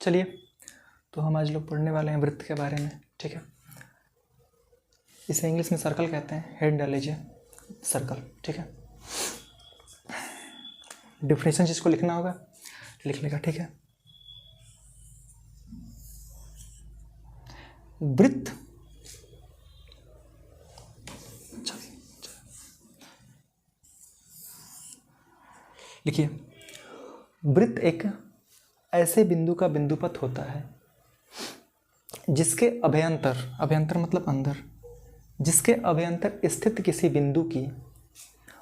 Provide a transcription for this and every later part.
चलिए, तो हम आज लोग पढ़ने वाले हैं वृत्त के बारे में। ठीक है, इसे इंग्लिश में सर्कल कहते हैं। हेड डाल लीजिए सर्कल। ठीक है, डिफिनेशन जिसको लिखना होगा लिख लेगा। ठीक है, वृत्त लिखिए, वृत्त एक ऐसे बिंदु का बिंदुपथ होता है जिसके अभ्यंतर, अभ्यंतर मतलब अंदर, जिसके अभ्यंतर स्थित किसी बिंदु की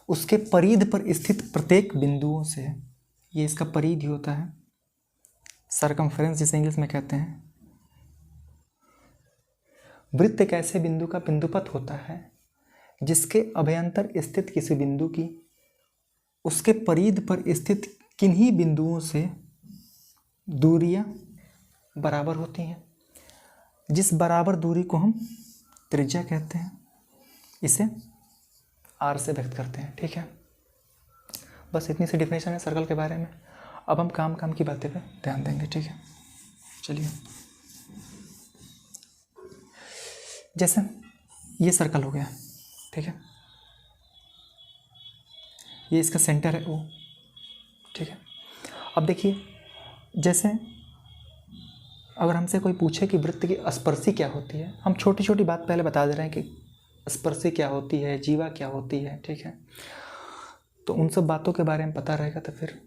उसके परिध पर स्थित प्रत्येक बिंदुओं से, ये इसका परिधि होता है, सरकमफेरेंस जिसे इंग्लिश में कहते हैं। वृत्त एक ऐसे बिंदु का बिंदुपथ होता है जिसके अभ्यंतर स्थित किसी बिंदु की उसके परिध पर स्थित किन्हीं बिंदुओं से दूरियां बराबर होती हैं। जिस बराबर दूरी को हम त्रिज्या कहते हैं, इसे आर से व्यक्त करते हैं। ठीक है, बस इतनी सी डिफिनेशन है सर्कल के बारे में। अब हम काम की बातें पे ध्यान देंगे। ठीक है, चलिए, जैसे ये सर्कल हो गया। ठीक है, ये इसका सेंटर है वो। ठीक है, अब देखिए, जैसे अगर हमसे कोई पूछे कि वृत्त की स्पर्शी क्या होती है, हम छोटी छोटी बात पहले बता दे रहे हैं कि स्पर्शी क्या होती है, जीवा क्या होती है। ठीक है, तो उन सब बातों के बारे में पता रहेगा तो फिर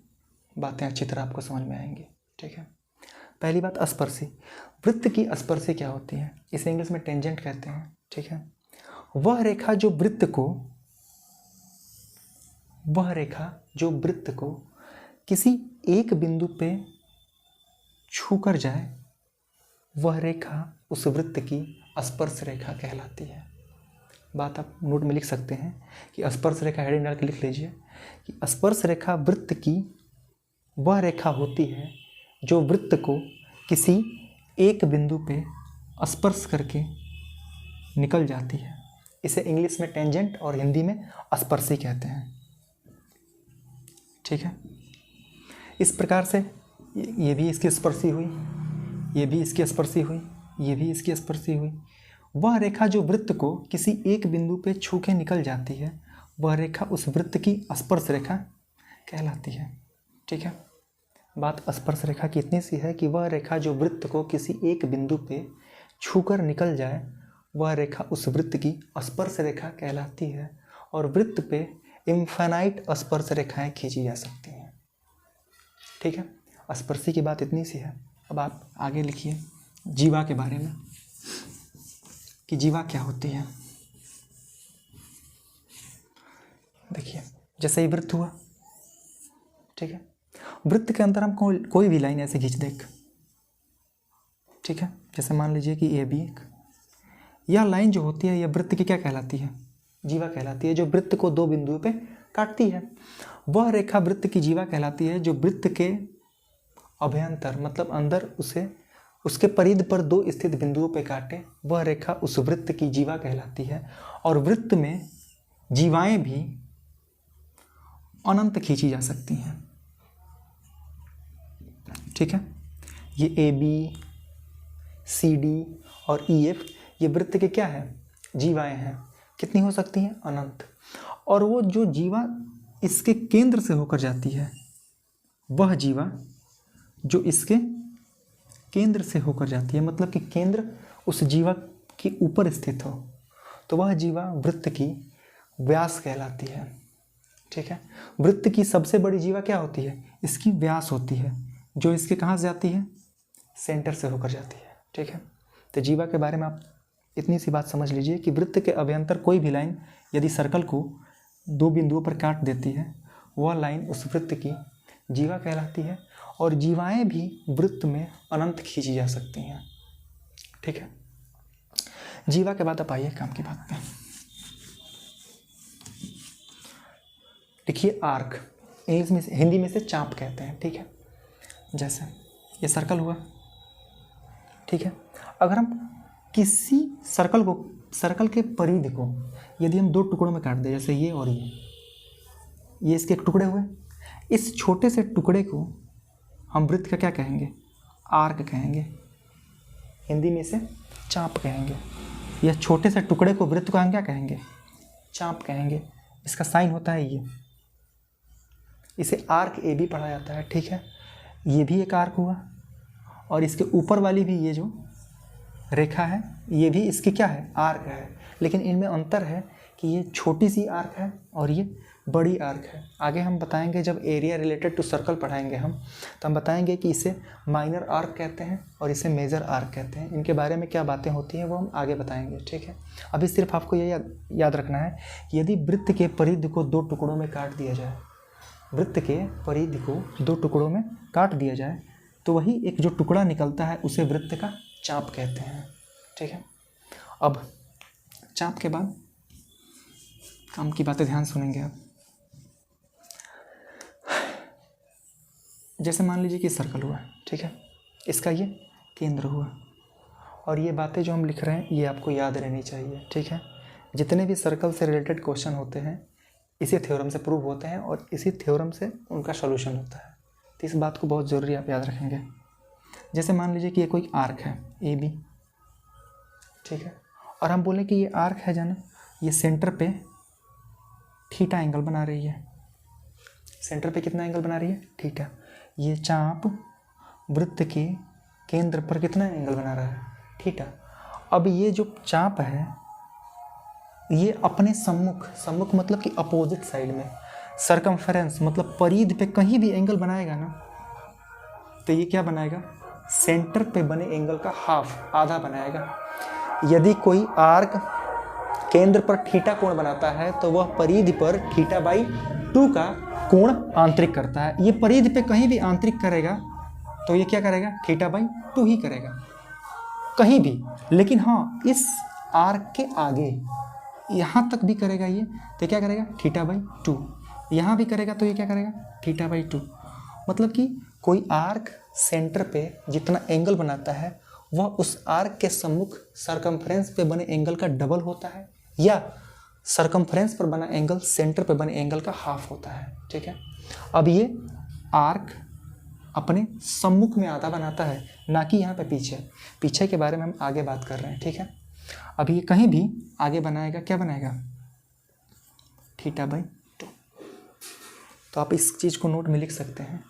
बातें अच्छी तरह आपको समझ में आएंगी। ठीक है, पहली बात स्पर्शी। वृत्त की स्पर्शी क्या होती है, इसे इंग्लिश में टेंजेंट कहते हैं। ठीक है, वह रेखा जो वृत्त को किसी एक बिंदु पे छूकर जाए, वह रेखा उस वृत्त की स्पर्श रेखा कहलाती है। बात आप नोट में लिख सकते हैं कि स्पर्श रेखा, हेडिंग डाल के लिख लीजिए कि स्पर्श रेखा वृत्त की वह रेखा होती है जो वृत्त को किसी एक बिंदु पे स्पर्श करके निकल जाती है। इसे इंग्लिश में टेंजेंट और हिंदी में स्पर्शी कहते हैं। ठीक है, इस प्रकार से ये भी इसकी स्पर्शी हुई, ये भी इसकी स्पर्शी हुई, ये भी इसकी स्पर्शी हुई। वह रेखा जो वृत्त को किसी एक बिंदु पे छू के निकल जाती है, वह रेखा उस वृत्त की स्पर्श रेखा कहलाती है। ठीक है, बात स्पर्श रेखा की इतनी सी है कि वह रेखा जो वृत्त को किसी एक बिंदु पे छूकर निकल जाए, वह रेखा उस वृत्त की स्पर्श रेखा कहलाती है। और वृत्त पे इनफाइनाइट स्पर्श रेखाएं खींची जा सकती हैं। ठीक है, स्पर्शी की बात इतनी सी है। अब आप आगे लिखिए जीवा के बारे में कि जीवा क्या होती है। देखिए, जैसे ही वृत्त हुआ, ठीक है, वृत्त के अंदर हम कोई भी लाइन ऐसे खींच दें। ठीक है, जैसे मान लीजिए कि ए बी, यह लाइन जो होती है यह वृत्त की क्या कहलाती है, जीवा कहलाती है, जो वृत्त को दो बिंदुओं पे काटती है। वह रेखा वृत्त की जीवा कहलाती है जो वृत्त के अभ्यंतर मतलब अंदर उसे उसके परिध पर दो स्थित बिंदुओं पे काटे, वह रेखा उस वृत्त की जीवा कहलाती है। और वृत्त में जीवाएं भी अनंत खींची जा सकती हैं। ठीक है, ये ए बी सी डी और ई एफ ये वृत्त के क्या है, जीवाएं हैं। कितनी हो सकती हैं, अनंत। और वो जो जीवा इसके केंद्र से होकर जाती है, वह जीवा जो इसके केंद्र से होकर जाती है, मतलब कि केंद्र उस जीवा के ऊपर स्थित हो, तो वह जीवा वृत्त की व्यास कहलाती है। ठीक है, वृत्त की सबसे बड़ी जीवा क्या होती है, इसकी व्यास होती है, जो इसके कहाँ से जाती है, सेंटर से होकर जाती है। ठीक है, तो जीवा के बारे में आप इतनी सी बात समझ लीजिए कि वृत्त के अभ्यंतर कोई भी लाइन यदि सर्कल को दो बिंदुओं पर काट देती है, वह लाइन उस वृत्त की जीवा कहलाती है। और जीवाएं भी वृत्त में अनंत खींची जा सकती हैं। ठीक है, जीवा के बाद आप आइए काम की बात पे। लिखिए आर्क, इंग्लिश में हिंदी में से चाप कहते हैं। ठीक है, जैसे ये सर्कल हुआ। ठीक है, अगर हम किसी सर्कल के परिधि को यदि हम दो टुकड़ों में काट दें, जैसे ये और ये इसके एक टुकड़े हुए, इस छोटे से टुकड़े को हम वृत्त का क्या कहेंगे, आर्क कहेंगे, हिंदी में इसे चाप कहेंगे। यह छोटे से टुकड़े को वृत्त को हम क्या कहेंगे? चाप कहेंगे। इसका साइन होता है ये, इसे आर्क ए बी पढ़ा जाता है, ठीक है। ये भी एक आर्क हुआ, और इसके ऊपर वाली भी ये जो रेखा है ये भी इसकी क्या है? आर्क है। लेकिन इनमें अंतर है कि ये छोटी सी आर्क है और ये बड़ी आर्क है। आगे हम बताएंगे, जब एरिया रिलेटेड टू सर्कल पढ़ाएंगे हम, तो हम बताएंगे कि इसे माइनर आर्क कहते हैं और इसे मेजर आर्क कहते हैं। इनके बारे में क्या बातें होती हैं वो हम आगे बताएंगे, ठीक है। अभी सिर्फ आपको ये याद रखना है, यदि वृत्त के परिधि को 2 टुकड़ों में काट दिया जाए, वृत्त के परिधि को 2 टुकड़ों में काट दिया जाए, तो वही एक जो टुकड़ा निकलता है उसे वृत्त का चाप कहते हैं, ठीक है। अब चाप के बाद काम की बातें ध्यान सुनेंगे आप। जैसे मान लीजिए कि सर्कल हुआ, ठीक है, इसका ये केंद्र हुआ, और ये बातें जो हम लिख रहे हैं ये आपको याद रहनी चाहिए, ठीक है। जितने भी सर्कल से रिलेटेड क्वेश्चन होते हैं इसी थ्योरम से प्रूव होते हैं और इसी थ्योरम से उनका सॉल्यूशन होता है, तो इस बात को बहुत ज़रूरी आप याद रखेंगे। जैसे मान लीजिए कि ये कोई आर्क है ए बी, ठीक है, और हम बोले कि ये आर्क है जाना, ये सेंटर पे थीटा एंगल बना रही है। सेंटर पे कितना एंगल बना रही है? थीटा। ये चाप वृत्त के केंद्र पर कितना एंगल बना रहा है? थीटा। अब ये जो चाप है ये अपने सम्मुख मतलब कि अपोजिट साइड में, सरकमफेरेंस मतलब परिधि पे कहीं भी एंगल बनाएगा ना, तो ये क्या बनाएगा? सेंटर पे बने एंगल का हाफ, आधा बनाएगा। यदि कोई आर्क केंद्र पर थीटा कोण बनाता है तो वह परिधि पर θ/2 का कोण आंतरिक करता है। ये परिधि पे कहीं भी आंतरिक करेगा तो ये क्या करेगा? θ/2 ही करेगा कहीं भी। लेकिन हाँ, इस आर्क के आगे यहाँ तक भी करेगा ये, तो क्या करेगा? θ/2। यहाँ भी करेगा तो ये क्या करेगा? θ/2। मतलब कि कोई आर्क सेंटर पे जितना एंगल बनाता है वह उस आर्क के सम्मुख सरकमफ्रेंस पे बने एंगल का डबल होता है, या सरकमफ्रेंस पर बना एंगल सेंटर पे बने एंगल का हाफ होता है, ठीक है। अब ये आर्क अपने सम्मुख में आधा बनाता है, ना कि यहाँ पे पीछे के बारे में हम आगे बात कर रहे हैं, ठीक है। अब ये कहीं भी आगे बनाएगा, क्या बनाएगा? θ/2। तो आप इस चीज़ को नोट में लिख सकते हैं,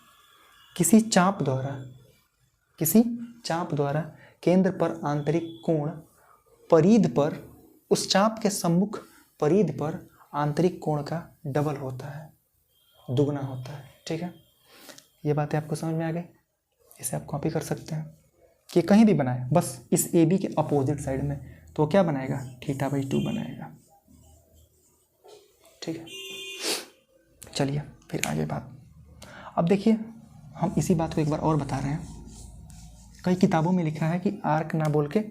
किसी चाप द्वारा केंद्र पर आंतरिक कोण परिधि पर, उस चाप के सम्मुख परिधि पर आंतरिक कोण का डबल होता है, दुगना होता है, ठीक है। ये बातें आपको समझ में आ गई? इसे आप कॉपी कर सकते हैं कि कहीं भी बनाए, बस इस ए बी के अपोजिट साइड में, तो क्या बनाएगा? θ/2 बनाएगा, ठीक है। चलिए फिर आगे बात। अब देखिए, हम इसी बात को एक बार और बता रहे हैं। कई किताबों में लिखा है कि आर्क ना बोल के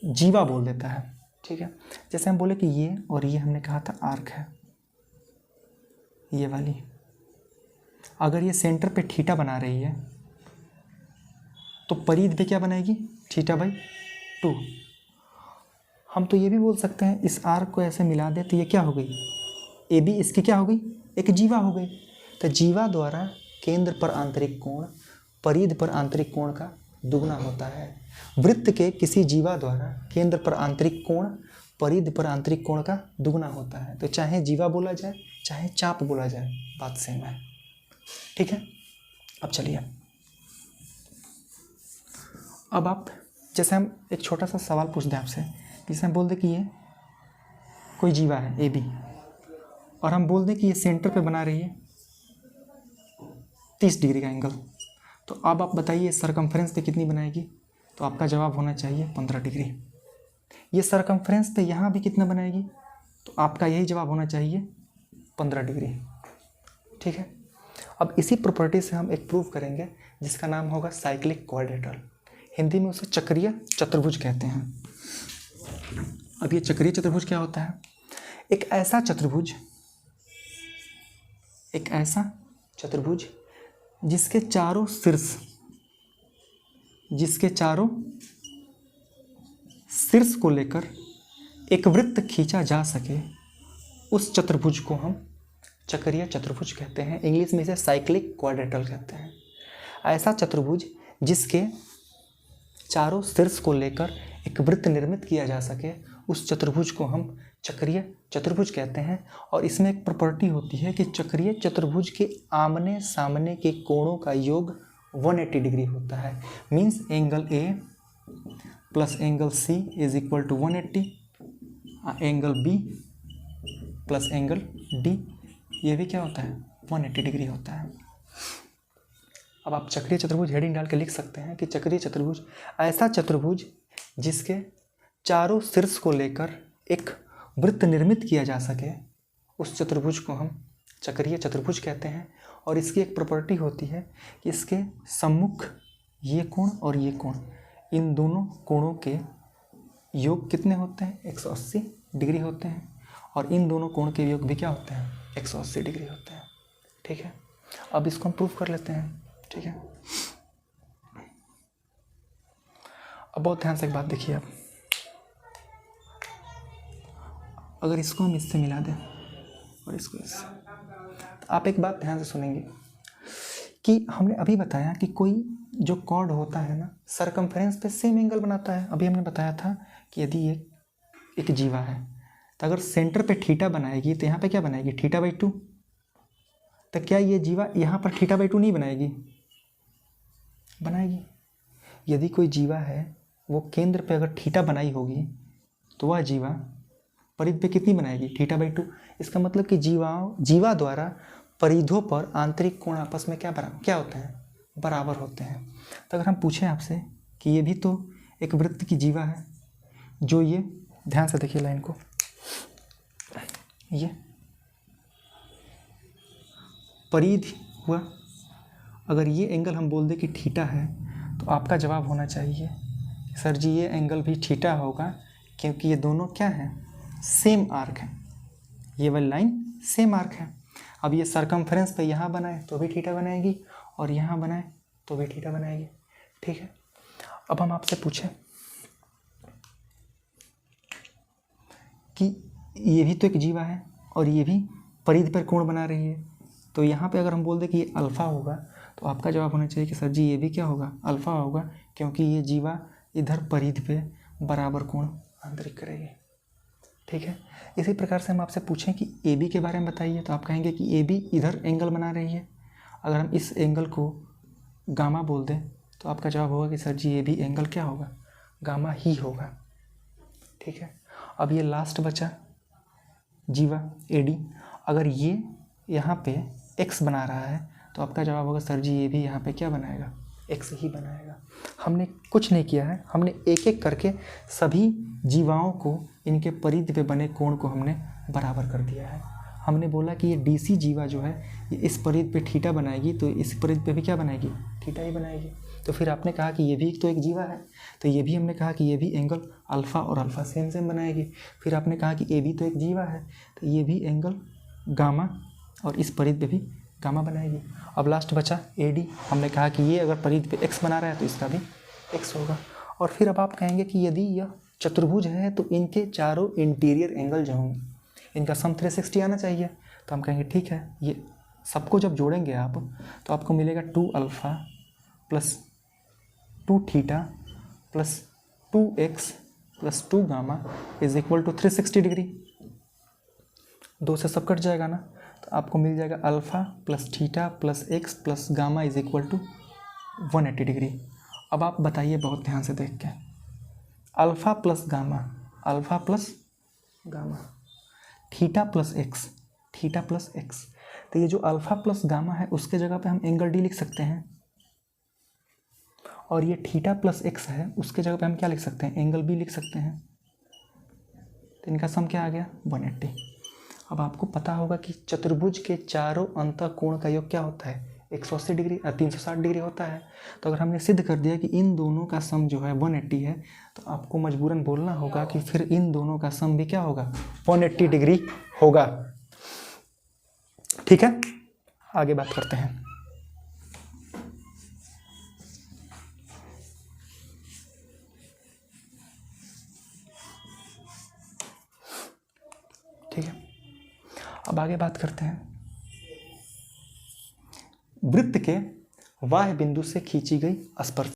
जीवा बोल देता है, ठीक है। जैसे हम बोले कि ये और ये हमने कहा था आर्क है, ये वाली, अगर ये सेंटर पे थीटा बना रही है तो परिधि पे क्या बनाएगी? θ/2। हम तो ये भी बोल सकते हैं, इस आर्क को ऐसे मिला दे तो ये क्या हो गई? ए बी इसकी क्या हो गई? एक जीवा हो गई। तो जीवा द्वारा केंद्र पर आंतरिक कोण परिधि पर आंतरिक कोण का दुगना होता है। वृत्त के किसी जीवा द्वारा केंद्र पर आंतरिक कोण परिधि पर आंतरिक कोण का दुगना होता है। तो चाहे जीवा बोला जाए चाहे चाप बोला जाए, बात सेम है, ठीक है। अब चलिए, अब आप जैसे हम एक छोटा सा सवाल पूछ दें आपसे, जैसे हम बोल दें कि ये कोई जीवा है ए बी, और हम बोल दें कि ये सेंटर पे बना रही है 30 डिग्री का एंगल, तो अब आप बताइए सरकमफ्रेंस पे कितनी बनाएगी? तो आपका जवाब होना चाहिए 15 डिग्री। ये सरकमफ्रेंस पे यहाँ भी कितना बनाएगी? तो आपका यही जवाब होना चाहिए 15 डिग्री, ठीक है। अब इसी प्रॉपर्टी से हम एक प्रूफ करेंगे जिसका नाम होगा साइक्लिक क्वाड्रेटल। हिंदी में उसे चक्रीय चतुर्भुज कहते हैं। अब ये चक्रीय चतुर्भुज क्या होता है? एक ऐसा चतुर्भुज जिसके चारों शीर्ष को लेकर एक वृत्त खींचा जा सके, उस चतुर्भुज को हम चक्रीय चतुर्भुज कहते हैं। इंग्लिश में इसे साइक्लिक क्वाड्रेटल कहते हैं। ऐसा चतुर्भुज जिसके चारों शीर्ष को लेकर एक वृत्त निर्मित किया जा सके, उस चतुर्भुज को हम चक्रीय चतुर्भुज कहते हैं। और इसमें एक प्रॉपर्टी होती है कि चक्रीय चतुर्भुज के आमने सामने के कोणों का योग 180 डिग्री होता है। Means angle A plus angle C is equal to 180, angle B plus angle D, ये भी क्या होता है 180 डिग्री होता है। अब आप चक्रीय चतुर्भुज हेडिंग डाल के लिख सकते हैं कि चक्रीय चतुर्भुज ऐसा चतुर्भुज जिसके चारों शीर्ष को लेकर एक वृत्त निर्मित किया जा सके, उस चतुर्भुज को हम चक्रीय चतुर्भुज कहते हैं। और इसकी एक प्रॉपर्टी होती है कि इसके सम्मुख ये कोण और ये कोण, इन दोनों कोणों के योग कितने होते हैं 180 डिग्री होते हैं, और इन दोनों कोण के योग भी क्या होते हैं 180 डिग्री होते हैं। ठीक है, अब इसको हम प्रूफ कर लेते हैं। ठीक है, अब बहुत ध्यान से एक बात देखिए। आप अगर इसको हम इससे मिला दें और इसको इससे, तो आप एक बात ध्यान से सुनेंगे कि हमने अभी बताया कि कोई जो कॉर्ड होता है ना, सरकमफ्रेंस पे सेम एंगल बनाता है। अभी हमने बताया था कि यदि एक जीवा है तो अगर सेंटर पे थीटा बनाएगी तो यहाँ पे क्या बनाएगी θ/2। तो क्या ये जीवा यहाँ पर θ/2 नहीं बनाएगी? बनाएगी। यदि कोई जीवा है वो केंद्र पे अगर थीटा बनाई होगी तो वह जीवा परिध पे कितनी बनाएगी θ/2। इसका मतलब कि जीवा द्वारा परिधों पर आंतरिक कोण आपस में क्या होते हैं बराबर होते हैं। तो अगर हम पूछें आपसे कि ये भी तो एक वृत्त की जीवा है, जो ये ध्यान से देखिए लाइन को, ये परिध हुआ। अगर ये एंगल हम बोल दें कि थीटा है तो आपका जवाब होना चाहिए सर जी ये एंगल भी थीटा होगा, क्योंकि ये दोनों क्या हैं सेम आर्क है। ये वाली लाइन सेम आर्क है। अब ये सरकमफ्रेंस पे यहाँ बनाए तो भी थीटा बनाएगी और यहाँ बनाए तो भी थीटा बनाएगी। ठीक है, अब हम आपसे पूछें कि ये भी तो एक जीवा है और ये भी परिध पर कोण बना रही है, तो यहाँ पे अगर हम बोल दें कि ये अल्फ़ा होगा तो आपका जवाब होना चाहिए कि सर जी ये भी क्या होगा अल्फ़ा होगा, क्योंकि ये जीवा इधर परिध पे बराबर कोण आंतरिक करेगी। ठीक है, इसी प्रकार से हम आपसे पूछें कि ए बी के बारे में बताइए तो आप कहेंगे कि ए बी इधर एंगल बना रही है। अगर हम इस एंगल को गामा बोल दें तो आपका जवाब होगा कि सर जी ये भी एंगल क्या होगा गामा ही होगा। ठीक है, अब ये लास्ट बचा जीवा ए डी। अगर ये यहाँ पे एक्स बना रहा है तो आपका जवाब होगा सर जी ये भी यहाँ पे क्या बनाएगा एक्स ही बनाएगा। हमने कुछ नहीं किया है, हमने एक एक करके सभी जीवाओं को इनके परिध पे बने कोण को हमने बराबर कर दिया है। हमने बोला कि ये डीसी जीवा जो है ये इस परिध पे थीटा बनाएगी तो इस परिध पे भी क्या बनाएगी थीटा ही बनाएगी। तो फिर आपने कहा कि ये भी तो एक जीवा है, तो ये भी हमने कहा कि ये भी एंगल अल्फ़ा और अल्फ़ा सेम बनाएगी। फिर आपने कहा कि ए भी तो एक जीवा है, तो ये भी एंगल गामा और इस परिध पे भी गामा बनाएगी। अब लास्ट बचा ए डी। हमने कहा कि ये अगर परिध पे एक्स बना रहा है तो इसका भी एक्स होगा। और फिर अब आप कहेंगे कि यदि यह चतुर्भुज है तो इनके चारों इंटीरियर एंगल जो होंगे इनका सम 360 आना चाहिए। तो हम कहेंगे ठीक है, ये सबको जब जोड़ेंगे आप तो आपको मिलेगा 2 alpha plus 2 theta plus 2x plus 2 gamma is equal to 360 degree. 2 से सब कट जाएगा ना, तो आपको मिल जाएगा alpha plus theta plus X plus gamma is equal to 180 degree. अब आप बताइए बहुत ध्यान से देख के, alpha plus gamma theta plus X, तो ये जो अल्फ़ा प्लस गामा है उसके जगह पे हम एंगल डी लिख सकते हैं, और ये थीटा प्लस एक्स है उसके जगह पे हम क्या लिख सकते हैं एंगल बी लिख सकते हैं। तो इनका सम क्या आ गया 180। अब आपको पता होगा कि चतुर्भुज के चारों अंतः कोण का योग क्या होता है 180 डिग्री 360 डिग्री होता है। तो अगर हमने सिद्ध कर दिया कि इन दोनों का सम जो है 180 है, तो आपको मजबूरन बोलना होगा कि फिर इन दोनों का सम भी क्या होगा 180 डिग्री होगा। ठीक है, आगे बात करते हैं। ठीक है, अब आगे बात करते हैं वृत्त के वाह्य बिंदु से खींची गई स्पर्श